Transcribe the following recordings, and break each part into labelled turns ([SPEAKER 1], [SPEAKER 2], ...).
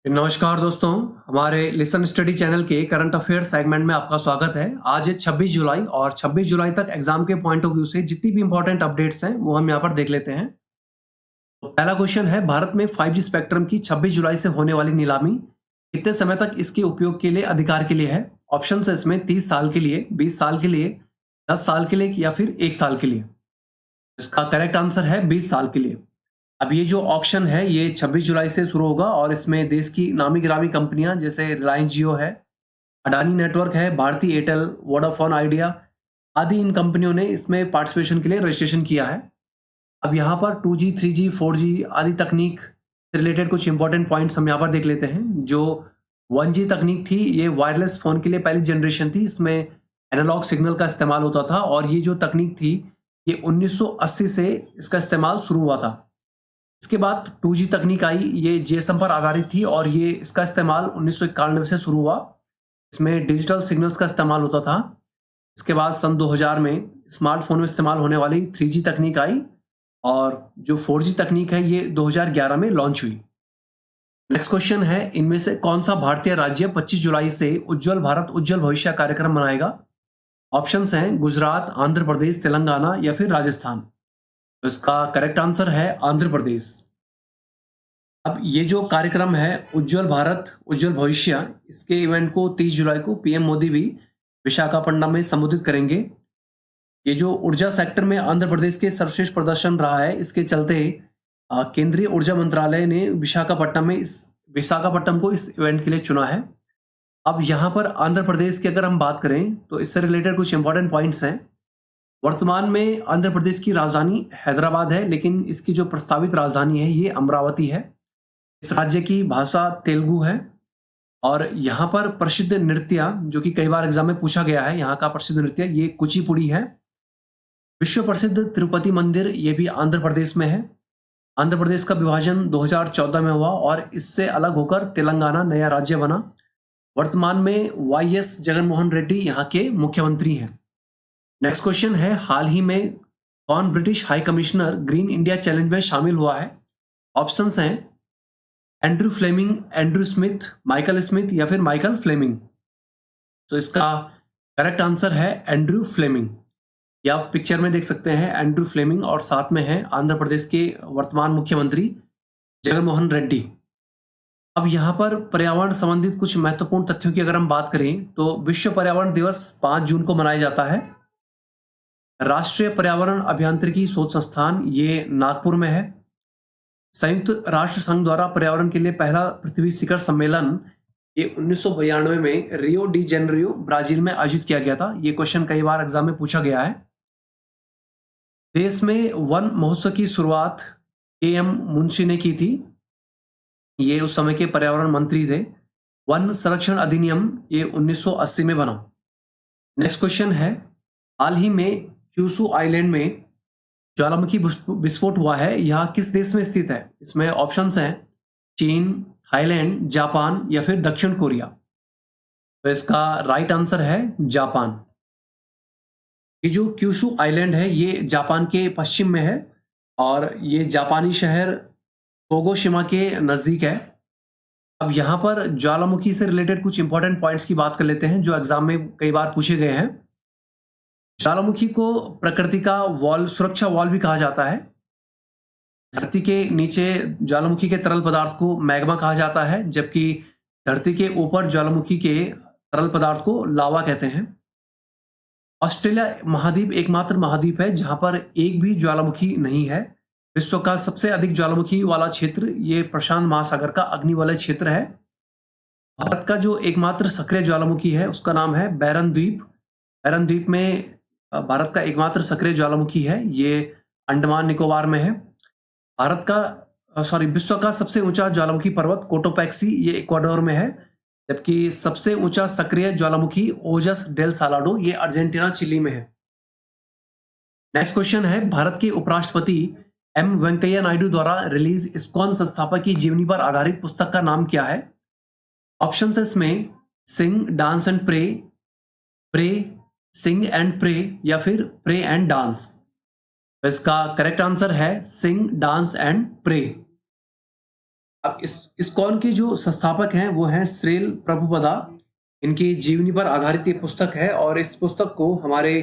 [SPEAKER 1] नमस्कार दोस्तों, हमारे लिसन स्टडी चैनल के करंट अफेयर सेगमेंट में आपका स्वागत है। आज है 26 जुलाई और 26 जुलाई तक एग्जाम के पॉइंट ऑफ व्यू से जितनी भी इंपॉर्टेंट अपडेट्स हैं वो हम यहाँ पर देख लेते हैं। तो पहला क्वेश्चन है, भारत में 5G स्पेक्ट्रम की 26 जुलाई से होने वाली नीलामी कितने समय तक इसके उपयोग के लिए अधिकार के लिए है? ऑप्शन है इसमें 30 साल के लिए, 20 साल के लिए, 10 साल के लिए या फिर 1 साल के लिए। इसका करेक्ट आंसर है 20 साल के लिए। अब ये जो ऑक्शन है ये 26 जुलाई से शुरू होगा और इसमें देश की नामी गिरामी कंपनियां जैसे रिलायंस जियो है, अडानी नेटवर्क है, भारती एयरटेल, वोडाफोन आइडिया आदि इन कंपनियों ने इसमें पार्टिसिपेशन के लिए रजिस्ट्रेशन किया है। अब यहाँ पर 2G, 3G, 4G आदि तकनीक से रिलेटेड कुछ इंपॉर्टेंट पॉइंट्स हम यहाँ पर देख लेते हैं। जो 1G तकनीक थी ये वायरलेस फ़ोन के लिए पहली जनरेशन थी, इसमें एनालॉग सिग्नल का इस्तेमाल होता था और ये जो तकनीक थी ये 1980 से इसका इस्तेमाल शुरू हुआ था। इसके बाद 2G तकनीक आई, ये जीएसएम पर आधारित थी और ये इसका इस्तेमाल 1991 से शुरू हुआ। इसमें डिजिटल सिग्नल्स का इस्तेमाल होता था। इसके बाद सन 2000 में स्मार्टफोन में इस्तेमाल होने वाली 3G तकनीक आई और जो 4G तकनीक है ये 2011 में लॉन्च हुई। नेक्स्ट क्वेश्चन है, इनमें से कौन सा भारतीय राज्य 25 जुलाई से उज्जवल भारत उज्जवल भविष्य कार्यक्रम मनाएगा? ऑप्शंस हैं गुजरात, आंध्र प्रदेश, तेलंगाना या फिर राजस्थान। तो इसका करेक्ट आंसर है आंध्र प्रदेश। अब ये जो कार्यक्रम है उज्जवल भारत उज्जवल भविष्य, इसके इवेंट को 30 जुलाई को पीएम मोदी भी विशाखापट्टनम में संबोधित करेंगे। ये जो ऊर्जा सेक्टर में आंध्र प्रदेश के सर्वश्रेष्ठ प्रदर्शन रहा है, इसके चलते केंद्रीय ऊर्जा मंत्रालय ने विशाखापट्टनम को इस इवेंट के लिए चुना है। अब यहाँ पर आंध्र प्रदेश की अगर हम बात करें तो इससे रिलेटेड कुछ इंपॉर्टेंट पॉइंट्स हैं। वर्तमान में आंध्र प्रदेश की राजधानी हैदराबाद है, लेकिन इसकी जो प्रस्तावित राजधानी है ये अमरावती है। इस राज्य की भाषा तेलुगु है और यहाँ पर प्रसिद्ध नृत्य जो कि कई बार एग्जाम में पूछा गया है, यहाँ का प्रसिद्ध नृत्य ये कुचिपुड़ी है। विश्व प्रसिद्ध तिरुपति मंदिर ये भी आंध्र प्रदेश में है। आंध्र प्रदेश का विभाजन 2014 में हुआ और इससे अलग होकर तेलंगाना नया राज्य बना। वर्तमान में वाईएस जगनमोहन रेड्डी यहाँ के मुख्यमंत्री हैं। नेक्स्ट क्वेश्चन है, हाल ही में कौन British high commissioner green India challenge में शामिल हुआ है? ऑप्शंस हैं Andrew Fleming, Andrew Smith, Michael Smith या फिर माइकल फ्लेमिंग। तो इसका करेक्ट आंसर है एंड्रू फ्लेमिंग। या आप पिक्चर में देख सकते हैं एंड्रू फ्लेमिंग और साथ में है आंध्र प्रदेश के वर्तमान मुख्यमंत्री जगनमोहन रेड्डी। अब यहाँ पर पर्यावरण संबंधित कुछ महत्वपूर्ण तथ्यों की अगर हम बात करें तो विश्व पर्यावरण दिवस 5 जून को मनाया जाता है। राष्ट्रीय पर्यावरण अभियांत्रिकी शोध संस्थान ये नागपुर में है। संयुक्त राष्ट्र संघ द्वारा पर्यावरण के लिए पहला पृथ्वी शिखर सम्मेलन ये 1992 में रियो डी जेनेरियो ब्राजील में आयोजित किया गया था। ये क्वेश्चन कई बार एग्जाम में पूछा गया है। देश में वन महोत्सव की शुरुआत एएम मुंशी ने की थी। ये उस समय के पर्यावरण मंत्री थे। वन संरक्षण अधिनियम ये 1980 में बना। नेक्स्ट क्वेश्चन है, हाल ही में क्यूशू आइलैंड में ज्वालामुखी विस्फोट हुआ है, यह किस देश में स्थित है? इसमें ऑप्शंस हैं चीन, थाईलैंड, जापान या फिर दक्षिण कोरिया। तो इसका राइट आंसर है जापान। ये जो क्यूशू आइलैंड है ये जापान के पश्चिम में है और ये जापानी शहर टोगोशिमा के नज़दीक है। अब यहाँ पर ज्वालामुखी से रिलेटेड कुछ इंपॉर्टेंट पॉइंट्स की बात कर लेते हैं जो एग्जाम में कई बार पूछे गए हैं। ज्वालामुखी को प्रकृति का वॉल, सुरक्षा वॉल भी कहा जाता है। धरती के नीचे ज्वालामुखी के तरल पदार्थ को मैग्मा कहा जाता है, जबकि धरती के ऊपर ज्वालामुखी के तरल पदार्थ को लावा कहते हैं। ऑस्ट्रेलिया महाद्वीप एकमात्र महाद्वीप है जहां पर एक भी ज्वालामुखी नहीं है। विश्व का सबसे अधिक ज्वालामुखी वाला क्षेत्र ये प्रशांत महासागर का अग्निवलय क्षेत्र है। भारत का जो एकमात्र सक्रिय ज्वालामुखी है उसका नाम है बैरन द्वीप। बैरन द्वीप में भारत का एकमात्र सक्रिय ज्वालामुखी है, ये अंडमान निकोबार में है। विश्व का सबसे ऊंचा ज्वालामुखी पर्वत कोटोपैक्सी ये इक्वाडोर में है, जबकि सबसे ऊंचा सक्रिय ज्वालामुखी ओजस डेल सालाडो ये अर्जेंटीना चिली में है। नेक्स्ट क्वेश्चन है, भारत के उपराष्ट्रपति एम वेंकैया नायडू द्वारा रिलीज इस्कॉन संस्थापक की जीवनी पर आधारित पुस्तक का नाम क्या है? ऑप्शंस है इसमें sing, dance and pray, sing and pray या फिर प्रे एंड डांस। तो इसका करेक्ट आंसर है सिंग, डांस एंड प्रे। अब इस इस्कॉन के जो संस्थापक हैं वो हैं श्रील प्रभुपदा। इनकी जीवनी पर आधारित ये पुस्तक है और इस पुस्तक को हमारे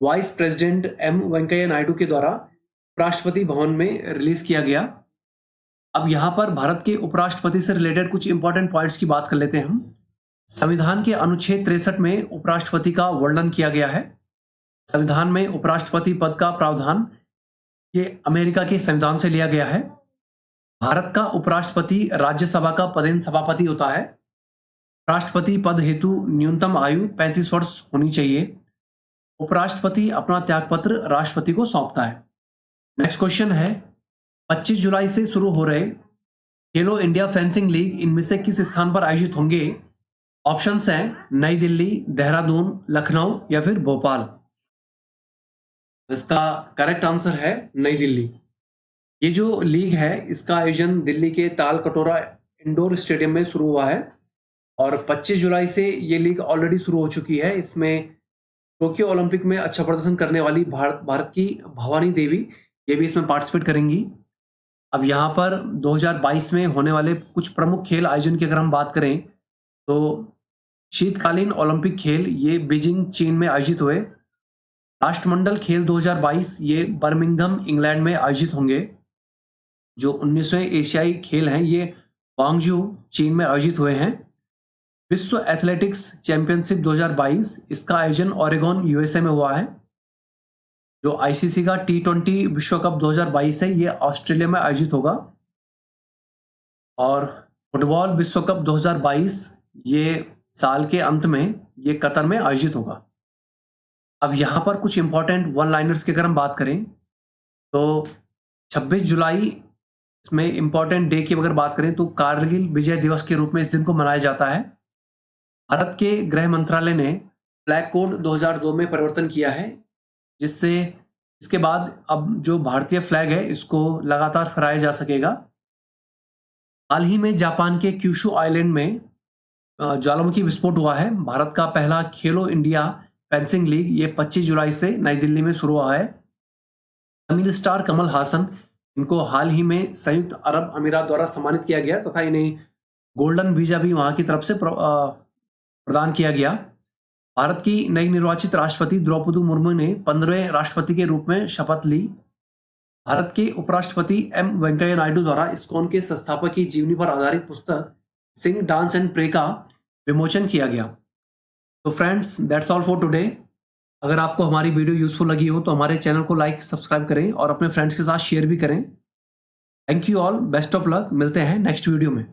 [SPEAKER 1] वाइस प्रेसिडेंट एम वेंकैया नायडू के द्वारा राष्ट्रपति भवन में रिलीज किया गया। अब यहाँ पर भारत के उपराष्ट्रपति से रिलेटेड कुछ इंपॉर्टेंट पॉइंट्स की बात कर लेते हैं हम। संविधान के अनुच्छेद 63 में उपराष्ट्रपति का वर्णन किया गया है। संविधान में उपराष्ट्रपति पद का प्रावधान ये अमेरिका के संविधान से लिया गया है। भारत का उपराष्ट्रपति राज्यसभा का पदेन सभापति होता है। राष्ट्रपति पद हेतु न्यूनतम आयु 35 वर्ष होनी चाहिए। उपराष्ट्रपति अपना त्यागपत्र राष्ट्रपति को सौंपता है। नेक्स्ट क्वेश्चन है, 25 जुलाई से शुरू हो रहे खेलो इंडिया फेंसिंग लीग इनमें से किस स्थान पर आयोजित होंगे? ऑप्शंस हैं नई दिल्ली, देहरादून, लखनऊ या फिर भोपाल। इसका करेक्ट आंसर है नई दिल्ली। ये जो लीग है इसका आयोजन दिल्ली के ताल कटोरा इंडोर स्टेडियम में शुरू हुआ है और 25 जुलाई से ये लीग ऑलरेडी शुरू हो चुकी है। इसमें टोक्यो ओलंपिक में अच्छा प्रदर्शन करने वाली भारत की भवानी देवी ये भी इसमें पार्टिसिपेट करेंगी। अब यहाँ पर 2022 में होने वाले कुछ प्रमुख खेल आयोजन की अगर हम बात करें तो शीतकालीन ओलंपिक खेल ये बीजिंग चीन में आयोजित हुए। राष्ट्रमंडल खेल 2022 ये बर्मिंघम इंग्लैंड में आयोजित होंगे। जो 19वें एशियाई खेल हैं ये ग्वांगजू चीन में आयोजित हुए हैं। विश्व एथलेटिक्स चैंपियनशिप 2022 इसका आयोजन ओरेगोन यूएसए में हुआ है। जो आईसीसी का T20 विश्व कप 2022 है ये ऑस्ट्रेलिया में आयोजित होगा। और फुटबॉल विश्व कप 2022 ये साल के अंत में ये कतर में आयोजित होगा। अब यहाँ पर कुछ इंपॉर्टेंट वन लाइनर्स की अगर हम बात करें तो 26 जुलाई इसमें इंपॉर्टेंट डे की अगर बात करें तो कारगिल विजय दिवस के रूप में इस दिन को मनाया जाता है। भारत के गृह मंत्रालय ने फ्लैग कोड 2002 में परिवर्तन किया है, जिससे इसके बाद अब जो भारतीय फ्लैग है इसको लगातार फहराया जा सकेगा। हाल ही में जापान के क्यूशु आइलैंड में ज्वालामुखी विस्फोट हुआ है। भारत का पहला खेलो इंडिया फेंसिंग लीग ये 25 जुलाई से नई दिल्ली में शुरू हुआ है। तमिल स्टार कमल हासन इनको हाल ही में संयुक्त अरब अमीरात द्वारा सम्मानित किया गया तथा इन्हें गोल्डन वीजा भी वहां की तरफ से प्रदान किया गया। भारत की नई निर्वाचित राष्ट्रपति द्रौपदी मुर्मू ने 15वें राष्ट्रपति के रूप में शपथ ली। भारत के उपराष्ट्रपति एम वेंकैया नायडू द्वारा इस्कॉन के संस्थापक की जीवनी पर आधारित पुस्तक सिंग डांस एंड प्रे का विमोचन किया गया। तो friends that's all for today. अगर आपको हमारी वीडियो यूजफुल लगी हो तो हमारे चैनल को लाइक सब्सक्राइब करें और अपने फ्रेंड्स के साथ शेयर भी करें। Thank you all, best of luck. मिलते हैं नेक्स्ट वीडियो में।